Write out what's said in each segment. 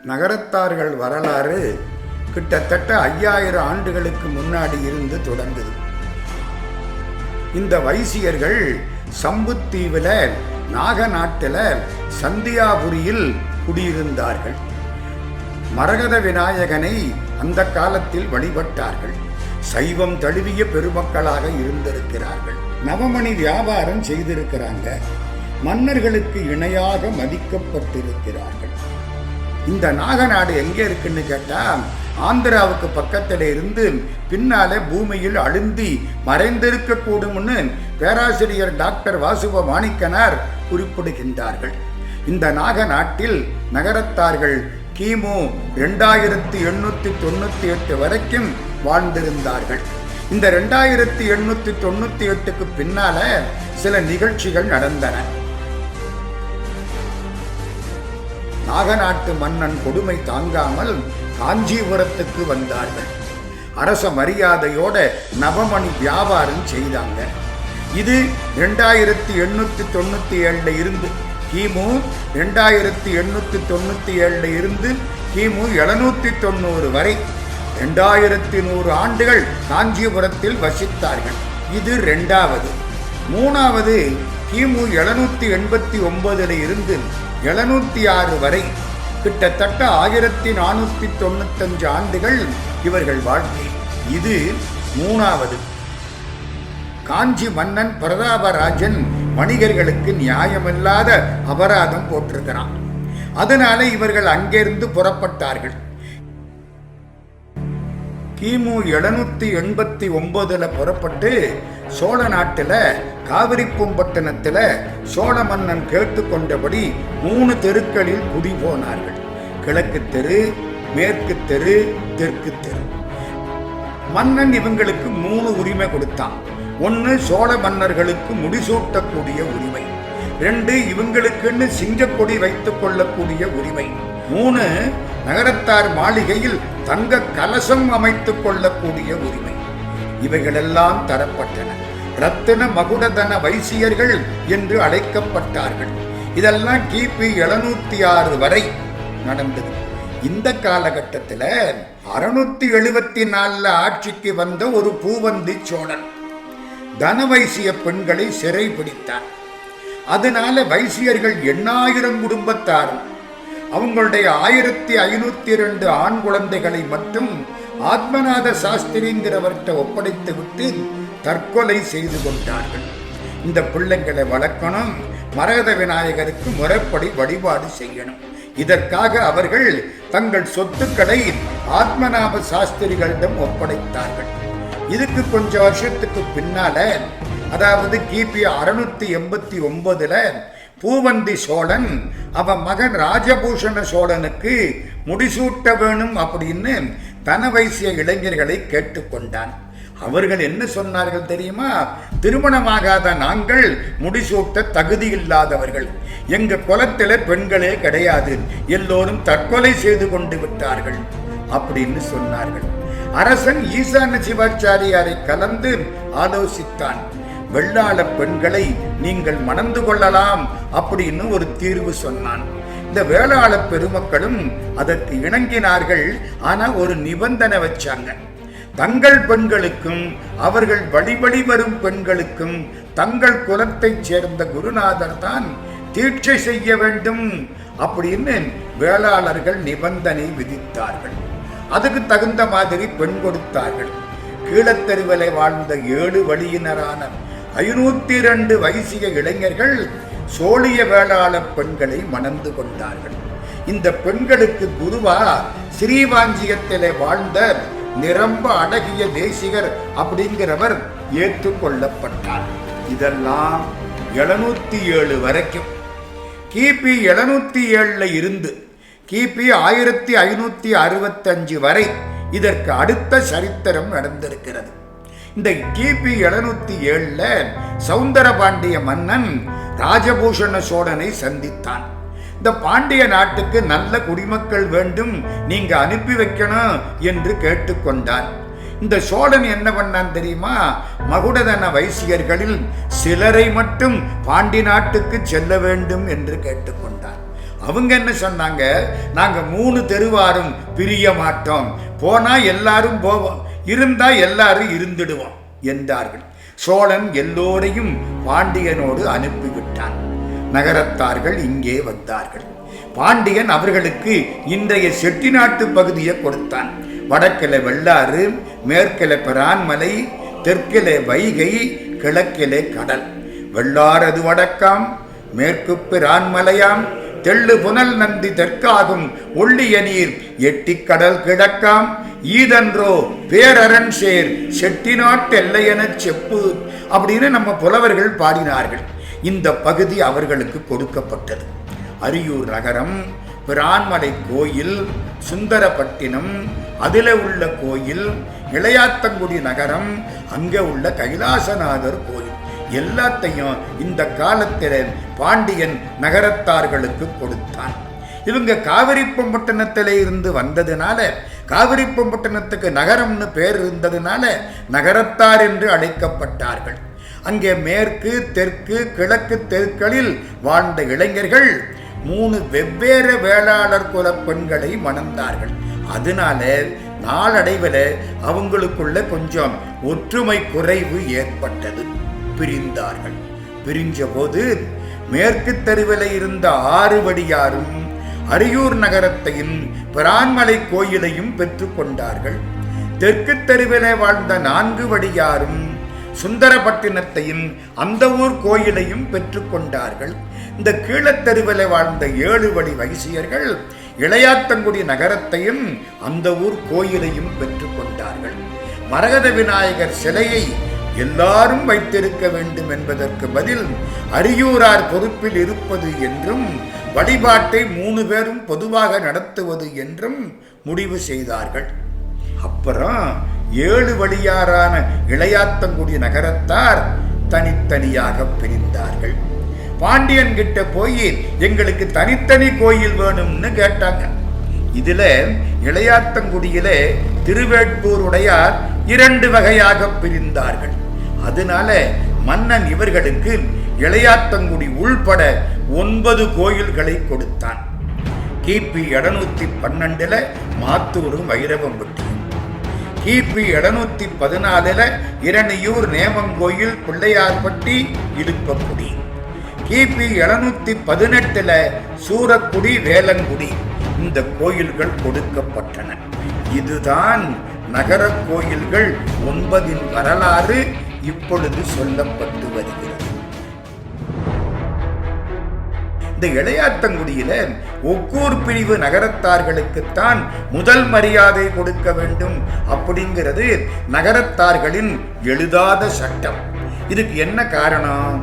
நகரத்தார்கள் வரலாறு கிட்டத்தட்ட 5000 ஆண்டுகளுக்கு முன்னாடி இருந்து தொடங்குது. இந்த வைசியர்கள் சம்புத்தீவில் நாக நாட்டில் சந்தியாபுரியில் குடியிருந்தார்கள். மரகத விநாயகனை அந்த காலத்தில் வழிபட்டார்கள். சைவம் தழுவிய பெருமக்களாக இருந்திருக்கிறார்கள். நவமணி வியாபாரம் செய்திருக்கிறாங்க. மன்னர்களுக்கு இணையாக மதிக்கப்பட்டிருக்கிறார்கள். இந்த நாகநாடு எங்கே இருக்குன்னு கேட்டா, ஆந்திராவுக்கு பக்கத்தில் இருந்து பின்னாலே பூமியில் அழுந்தி மறைந்திருக்க கூடும்னு பேராசிரியர் டாக்டர் வாசுவ மாணிக்கனார் குறிப்பிடுகின்றார்கள். இந்த நாகநாட்டில் நகரத்தார்கள் கிமு 2898 வரைக்கும் வாழ்ந்திருந்தார்கள். இந்த 2898க்கு பின்னால சில நிகழ்ச்சிகள் நடந்தன. நாகநாட்டு மன்னன் கொடுமை தாங்காமல் காஞ்சிபுரத்துக்கு வந்தார்கள். அரச மரியாதையோட நவமணி வியாபாரம் செய்தாங்க. இது 2897 இருந்து கிமு 2897 இருந்து கிமு 790 வரை 2100 ஆண்டுகள் காஞ்சிபுரத்தில் வசித்தார்கள். இது இரண்டாவது. மூணாவது கிமு 789 இருந்து 706 வரை கிட்டத்தட்ட 1495 ஆண்டுகள் இவர்கள் வாழ்க்கை. இது மூணாவது. காஞ்சி மன்னன் பிரதாபராஜன் வணிகர்களுக்கு நியாயமில்லாத அபராதம் போட்டிருக்கிறான். அதனால இவர்கள் அங்கிருந்து புறப்பட்டார்கள். கிமு 789 புறப்பட்டு சோழ நாட்டில் காவிரிப்பூம்பட்டினத்தில் சோழ மன்னன் கேட்டுக்கொண்டபடி 3 தெருக்களில் குடி போனார்கள். கிழக்கு தெரு, மேற்கு தெரு, தெற்கு தெரு. மன்னன் இவங்களுக்கு 3 உரிமை கொடுத்தான். 1 சோழ மன்னர்களுக்கு முடிசூட்டக்கூடிய உரிமை, 2 இவங்களுக்குன்னு சிங்கக்கொடி வைத்துக் கொள்ளக்கூடிய உரிமை, 3 நகரத்தார் மாளிகையில் தங்க கலசம் அமைத்துக் கொள்ளக்கூடிய உரிமை. இவைகளெல்லாம் தரப்பட்டன. ரத்தின மகுடதன வைசியர்கள் என்று அழைக்கப்பட்டார்கள். இதெல்லாம் கிபி 706 வரை நடந்தது. இந்த காலகட்டத்தில் 674 ஆட்சிக்கு வந்த ஒரு பூவந்தி சோழன் தனவைசிய பெண்களை சிறை பிடித்தார். அதனால வைசியர்கள் 8000 குடும்பத்தாரும் அவங்களுடைய 1502 ஆண் குழந்தைகளை மட்டும் ஆத்மநாத சாஸ்திரிங்கிறவர்கிட்ட ஒப்படைத்து விட்டு தற்கொலை செய்து கொண்டார்கள். இந்த பிள்ளைங்களை வளர்க்கணும், மரகத விநாயகருக்கு முறைப்படி வழிபாடு செய்யணும். இதற்காக அவர்கள் தங்கள் சொத்துக்களை ஆத்மநாப சாஸ்திரிகளிடம் ஒப்படைத்தார்கள். இதுக்கு கொஞ்சம் வருஷத்துக்கு பின்னால, அதாவது கிபி 689 பூவந்தி சோழன் அவன் மகன் ராஜபூஷண சோழனுக்கு முடிசூட்ட வேணும் அப்படின்னு தனவைசிய இளைஞர்களை கேட்டுக்கொண்டான். அவர்கள் என்ன சொன்னார்கள் தெரியுமா? திருமணமாகாத நாங்கள் முடிசூட்ட தகுதி இல்லாதவர்கள், எங்க குலத்தில பெண்களே கிடையாது, எல்லோரும் தற்கொலை செய்து கொண்டு விட்டார்கள் அப்படின்னு சொன்னார்கள். அரசன் ஈசான சிவாச்சாரியாரை கலந்து ஆலோசித்தான். வெள்ளாள பெண்களை நீங்கள் மணந்து கொள்ளலாம் அப்படின்னு ஒரு தீர்வு சொன்னான். இந்த வேளாள பெருமக்களும் அதற்கு இணங்கினார்கள். ஆனா ஒரு நிபந்தனை வச்சாங்க. தங்கள் பெண்களுக்கும் அவர்கள் வழிபடி வரும் பெண்களுக்கும் தங்கள் குலத்தைச் சேர்ந்த குருநாதர் தான் தீட்சை செய்ய வேண்டும் அப்படின்னு வேளாளர்கள் நிபந்தனை விதித்தார்கள். அதுக்கு தகுந்த மாதிரி பெண் கொடுத்தார்கள். கீழத்தெருவிலை வாழ்ந்த 7 வழியினரான 502 வைசிய இளைஞர்கள் சோழிய வேளாள பெண்களை மணந்து கொண்டார்கள். இந்த பெண்களுக்கு குருவா ஸ்ரீவாஞ்சியத்திலே வாழ்ந்த நிரம்ப அழகிய தேசிகர் அப்படிங்கிறவர் ஏற்றுக்கொள்ளப்பட்டார். இதெல்லாம் 707 வரைக்கும். கிபி 707 இருந்து கிபி 1565 வரை இதற்கு அடுத்த சரித்திரம் நடந்திருக்கிறது. இந்த கிபி 707 சௌந்தர பாண்டிய மன்னன் ராஜபூஷண சோழனை சந்தித்தான். இந்த பாண்டிய நாட்டுக்கு நல்ல குடிமக்கள் வேண்டும், நீங்க அனுப்பி வைக்கணும் என்று கேட்டுக்கொண்டான். இந்த சோழன் என்ன பண்ணான் தெரியுமா? மகுடதன வைசியர்களில் சிலரை மட்டும் பாண்டி நாட்டுக்கு செல்ல வேண்டும் என்று கேட்டுக்கொண்டான். அவங்க என்ன சொன்னாங்க? நாங்க 3 தெருவாரும் பிரிய மாட்டோம், போனா எல்லாரும் போவோம், இருந்தா எல்லாரும் இருந்துடுவோம் என்றார்கள். சோழன் எல்லோரையும் பாண்டியனோடு அனுப்பிவிட்டான். நகரத்தார்கள் இங்கே வந்தார்கள். பாண்டியன் அவர்களுக்கு இன்றைய செட்டிநாட்டு பகுதியை கொடுத்தான். வடக்கிலே வெள்ளாறு, மேற்கிலே பிரான்மலை, தெற்கிலே வைகை, கிழக்கிலே கடல். வெள்ளாறது வடக்காம், மேற்கு பிரான்மலையாம், தெள்ளு புனல் நந்தி தெற்காகும், ஒள்ளிய நீர் எட்டிக்கடல் கிழக்காம், ஈதன்றோ பேரரண் சேர் செட்டிநாட்டு எல்லையென செப்பு அப்படின்னு நம்ம புலவர்கள் பாடினார்கள். இந்த பகுதி அவர்களுக்கு கொடுக்கப்பட்டது. அரியூர் நகரம், பிரான்மலை கோயில், சுந்தரப்பட்டினம், அதில் உள்ள கோயில், இளையாத்தங்குடி நகரம், அங்கே உள்ள கைலாசநாதர் கோயில் எல்லாத்தையும் இந்த காலத்தில் பாண்டியன் நகரத்தார்களுக்கு கொடுத்தான். இவங்க காவிரிப்பம்பட்டினத்திலே இருந்து வந்ததுனால, காவிரிப்பம்பட்டினத்துக்கு நகரம்னு பேர் இருந்ததுனால நகரத்தார் என்று அழைக்கப்பட்டார்கள். அங்கே மேற்கு, தெற்கு, கிழக்கு தெருக்களில் வாழ்ந்த இளைஞர்கள் 3 வெவ்வேறு வேளாளர் குல பெண்களை மணந்தார்கள். அதனால நாளடைவில் அவங்களுக்குள்ள கொஞ்சம் ஒற்றுமை குறைவு ஏற்பட்டது. பிரிந்தார்கள். பிரிஞ்ச போது மேற்கு தெருவில் இருந்த 6 வடியாரும் அரியூர் நகரத்தையும் பிரான்மலை கோயிலையும் பெற்றுக்கொண்டார்கள். தெற்கு தெருவிலே வாழ்ந்த 4 வடியாரும் சுந்தரப்பட்டினத்தையும் அந்த ஊர் கோயிலையும் பெற்றுக்கொண்டார்கள். இந்த கீழத்தெருவில் வாழ்ந்த 7 வழி வைசியர்கள் இளையாத்தங்குடி நகரத்தையும் அந்த ஊர் கோயிலையும் பெற்றுக்கொண்டார்கள். மரகத விநாயகர் சிலையை எல்லாரும் வைத்திருக்க வேண்டும் என்பதற்கு பதில் அரியூரார் பொறுப்பில் இருப்பது என்றும் வழிபாட்டை 3 பேரும் பொதுவாக நடத்துவது என்றும் முடிவு செய்தார்கள். அப்புறம் 7 வழியாரான இளையாத்தங்குடி நகரத்தார் தனித்தனியாக பிரிந்தார்கள். பாண்டியன் கிட்ட போய் எங்களுக்கு தனித்தனி கோயில் வேணும்னு கேட்டாங்க. இதுல இளையாத்தங்குடியில திருவேட்பூர் உடையார் 2 வகையாக பிரிந்தார்கள். அதனால மன்னன் இவர்களுக்கு இளையாத்தங்குடி உள்பட 9 கோயில்களை கொடுத்தான். கிபி 712 மாத்தூரும் வைரவம்பட்டியும், கிபி 714 இரணியூர் நேமங்கோயில், பிள்ளையார்பட்டி, இடுப்பக்குடி, கிபி 718 சூரக்குடி, வேலங்குடி இந்த கோயில்கள் கொடுக்கப்பட்டன. இதுதான் நகர கோயில்கள் 9 வரலாறு இப்பொழுது சொல்லப்பட்டு வருகிறது. இந்த இளையாத்தங்குடியில ஒக்கூர் பிரிவு நகரத்தார்களுக்குத்தான் முதல் மரியாதை கொடுக்க வேண்டும் அப்படிங்கிறது நகரத்தார்களின் எழுதாத சட்டம். இதுக்கு என்ன காரணம்?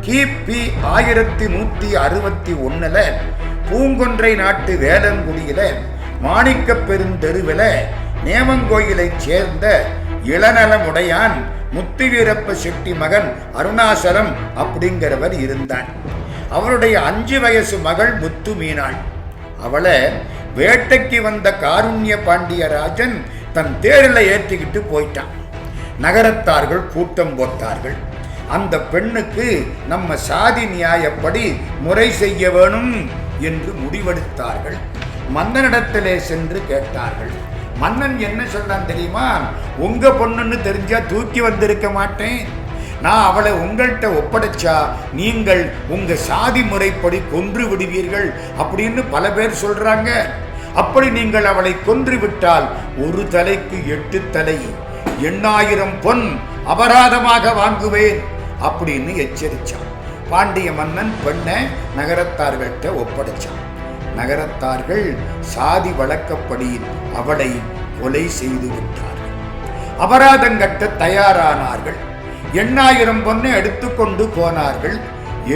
கிபி 1161 பூங்கொன்றை நாட்டு வேலங்குடியில மாணிக்க பெருந்தெருவில நேமங்கோயிலை சேர்ந்த இளநலமுடையான் முத்துவீரப்ப செட்டி மகன் அருணாசலம் அப்படிங்கிறவர் இருந்தான். அவருடைய 5 வயசு மகள் முத்து மீனாள். அவளை வேட்டைக்கு வந்த காருண்ய பாண்டியராஜன் தன் தேரில் ஏற்றிக்கிட்டு போயிட்டான். நகரத்தார்கள் கூட்டம் போட்டார்கள். அந்த பெண்ணுக்கு நம்ம சாதி நியாயப்படி முறை செய்ய வேணும் என்று முடிவெடுத்தார்கள். மன்னனிடத்திலே சென்று கேட்டார்கள். மன்னன் என்ன சொன்னான் தெரியுமா? உங்க பொண்ணுன்னு தெரிஞ்சா தூக்கி வந்திருக்க மாட்டேன், நான் அவளை உங்கள்கிட்ட ஒப்படைச்சா நீங்கள் உங்க சாதி முறைப்படி கொன்று விடுவீர்கள் அப்படின்னு பல பேர் சொல்றாங்க. அப்படி நீங்கள் அவளை கொன்று விட்டால் 1 தலைக்கு 8 தலை 8000 பொன் அபராதமாக வாங்குவேன் அப்படின்னு எச்சரிச்சான். பாண்டிய மன்னன் பெண்ணை நகரத்தார்கள்ட்ட ஒப்படைச்சான். நகரத்தார்கள் சாதி வழக்கப்படி அவளை கொலை செய்து விட்டார்கள். அபராதம் கட்ட தயாரானார்கள். 8000 பொண்ணை எடுத்துக்கொண்டு போனார்கள்.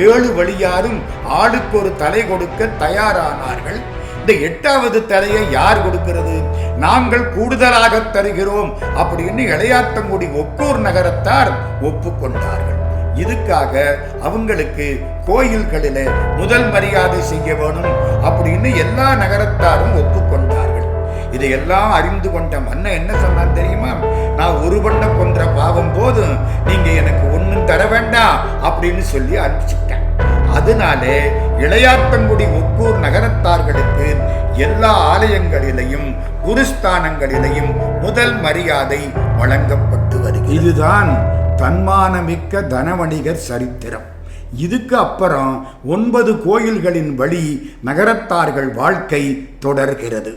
7 வழியாரும் ஆளுக்கு ஒரு தலை கொடுக்க தயாரானார்கள். இந்த 8வது தலையை யார் கொடுக்கிறது? நாங்கள் கூடுதலாக தருகிறோம் அப்படின்னு இளையாத்தங்குடி ஒக்கூர் நகரத்தார் ஒப்புக்கொண்டார்கள். இதுக்காக அவங்களுக்கு கோயில்களில் முதல் மரியாதை செய்ய வேணும் அப்படின்னு எல்லா நகரத்தாரும் ஒப்புக்கொண்டார்கள். இதையெல்லாம் அறிந்து கொண்ட மன்னன் என்ன சொன்னான் தெரியுமா? நான் ஒரு பண்ண கொன்ற பாவம் போதும், நீங்க எனக்கு ஒன்றும் தர வேண்டாம் அப்படின்னு சொல்லி அனுப்பிச்சிட்டேன். அதனாலே இளையாத்தங்குடி ஒக்கூர் நகரத்தார்களுக்கு எல்லா ஆலயங்களிலேயும் குருஸ்தானங்களிலேயும் முதல் மரியாதை வழங்கப்பட்டு வருகிறது. இதுதான் தன்மானமிக்க தனவணிகர் சரித்திரம். இதுக்கு அப்புறம் 9 கோயில்களின் வழி நகரத்தார்கள் வாழ்க்கை தொடர்கிறது.